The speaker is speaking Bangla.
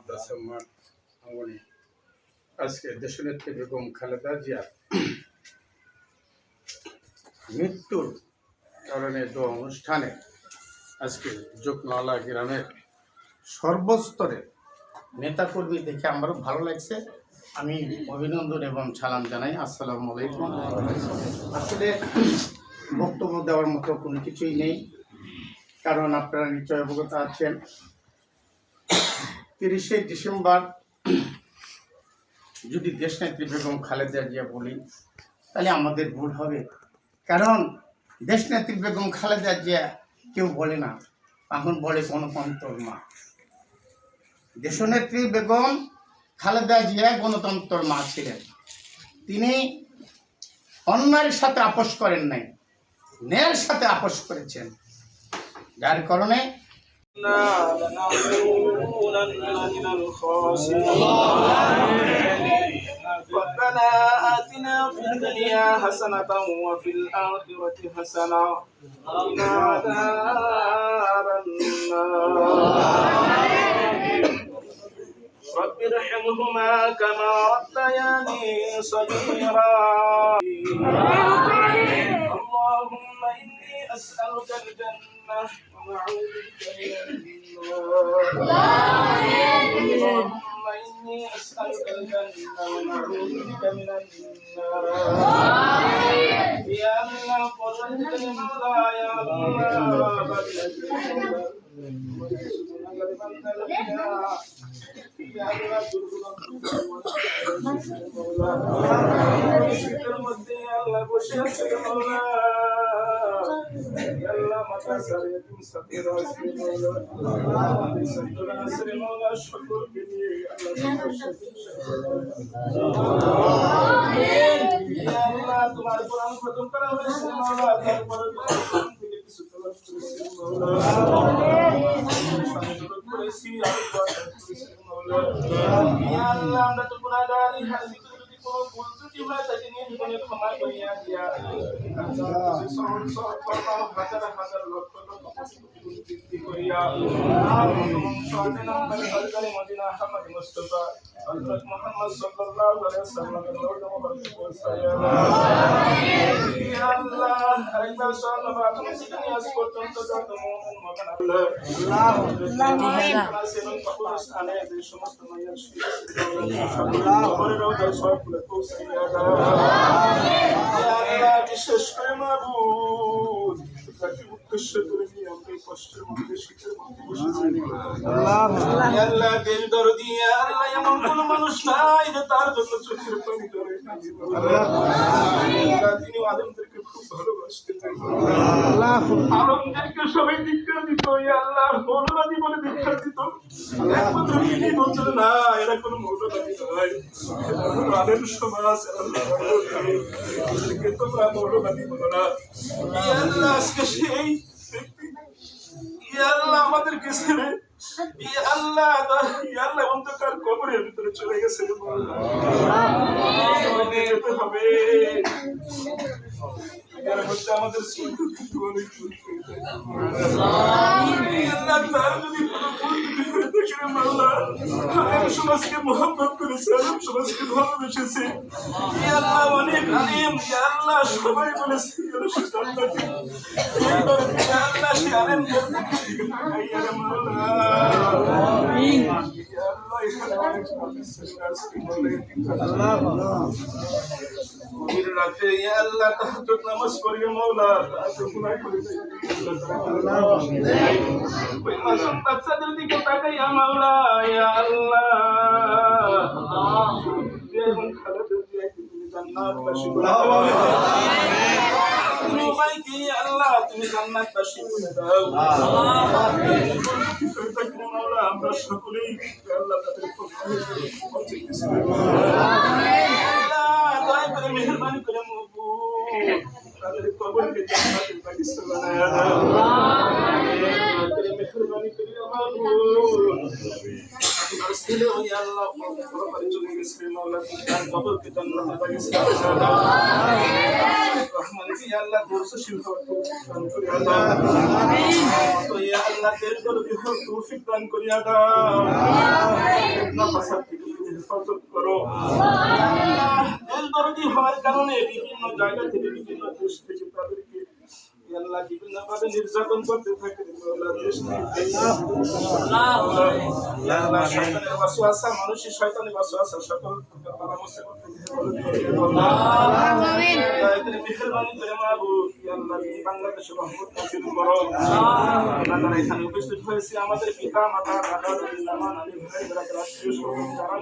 মাদ্রাসা মাঠ অঙ্গনে আজকে দেশনেত্রী বেগম খালেদা জিয়ার মৃত্যুর কারণে দোয়া অনুষ্ঠানে আজকে যোগনালা গ্রামের সর্বস্তরে নেতাকর্মী দেখে আমারও ভালো লাগছে। আমি অভিনন্দন এবং সালাম জানাই। আসসালামু আলাইকুম। আসলে বক্তব্য দেওয়ার মতো কোনো কিছুই নেই, কারণ আপনারা নিশ্চয় অবগত আছেন 30শে ডিসেম্বর যদি দেশনেত্রী বেগম খালেদা জিয়া বলি তাহলে আমাদের ভুল হবে, কারণ দেশনেত্রী বেগম খালেদা জিয়া কেউ বলে না, এখন বলে গণতন্ত্র মা। দেশনেত্রী বেগম খালেদা জিয়া গণতন্ত্র মা ছিলেন। তিনি অন্যায়ের সাথে আপোষ করেন নাই, ন্যায়ের সাথে আপোষ করেছেন, যার কারণে ربنا آتنا في الدنيا حسنة وفي الآخرة حسنة وقنا عذاب النار رب ارحمهما كما ربياني صغيرا اللهم إني أسألك الجنة ونعوذ بك من النار اللهم إني أسألك الجنة ونعوذ بك من النار يا الله قربت المولى يا তোমার কোরআন খতম করা হয়েছে মাওলা, তারপরে আমরা তো গুনাহগারী, যদি কোনো ভুল ত্রুটি হয় তাকে নিয়ে জীবনে ক্ষমা করিয়া দিয়া হাজার হাজার লক্ষ লক্ষ বৃদ্ধি করিয়া সরকারি মদিনা আহমদ মুস্তাফা হযরত মুহাম্মদ সাল্লাল্লাহু আলাইহি ওয়াসাল্লামের রওজা মুবারকে পৌঁছায়া আল্লাহ আরেকবার সাল্লাল্লাহু আলাইহি ওয়াসাল্লাম আজ পর্যন্ত যত মুমিন মুমিন আল্লাহ এবং কবরস্থানে যে সমস্ত মায়ের আল্লাহ করে রওজা সবগুলো পৌঁছায়া দাও আল্লাহ, বিশেষ করে মাবুদ তাকে উদ্দেশ্য করে নিয়ে আমরা এই কষ্টের মধ্যে শীতের মধ্যে বসেছি আল্লাহ, দিল দরদি আল্লাহ, এমন কোন মানুষ নাই যে তার জন্য চোখের পানি ধরে আল্লাহ, তিনি আলমদেরকে খুব ভালোবাসতেন আল্লাহ, আলমদেরকে সবাই ধিক্কার দিত আল্লাহ, মৌলবাদী বলে ধিক্কার দিত। একমাত্র তিনি বলছেন না, এরা কোন মৌলবাদী নয়, আলেম সমাজ আল্লাহ, তোমরা মৌলবাদী বলো না আল্লাহ। আজকে সেই আল্লাহ আমাদেরকে ছেড়ে আল্লাহ আল্লাহ অন্ধকার কবরের ভিতরে চলে গেছে যেতে হবে। এর মধ্যে আমাদের সমাজকে মোহাম্মত করেছে, আলম সমাজকে ভালোবেসেছে আল্লাহ, অনেক আলিম আল্লাহ সবাই বলেছে আল্লাহ সে আলেম রাতে আল্লাহ তাহাজ্জুদ নামাজ পড়িয়ে মাওলা মাসুম বাচ্চাদের দিকে তাকাইয়া মাওলা ইয়া আল্লাহ বেগম খালেদা জিয়াকে তুমি জান্নাতবাসী করে দাও আল্লাহ, তুমি জান্নাতবাসী করে দাও মাওলা। আমরা সকলেই আল্লাহ তাদের দয়া করে মেহেরবানি করে তাদের কবরকে জান্নাতের বাগিচা বানায়া দাও মেহেরবানি করে আমার ছেলে হই আল্লাহ পরপারে চলে গেছে মাওলা, তার কবরকে জান্নাতের বাগিচা বানায়া দাও রহমান কি আল্লাহ দর্শনশীল হওয়ার দান করিয়া দাও তো ইয়া আল্লাহ তের দরদি হওয়ার তৌফিক দান করিয়া দাও হেফাজত করো। দরদি হওয়ার কারণে বিভিন্ন জায়গা থেকে বিভিন্ন দেশ থেকে তাদেরকে আল্লাহ বিভিন্নভাবে নির্যাতন করতে থাকে। মানুষের শয়তানি ওয়াসওয়াসা সকল পরামর্শ করতে মেহেরবানি করে মাহবুব আল্লাহ বাংলাদেশে রহমত নাযিল করো। আমরা এখানে উপস্থিত হয়েছি আমাদের পিতা মাতা দাদা দাদি নানা নানি ভাই রাষ্ট্রীয় সরকার যারা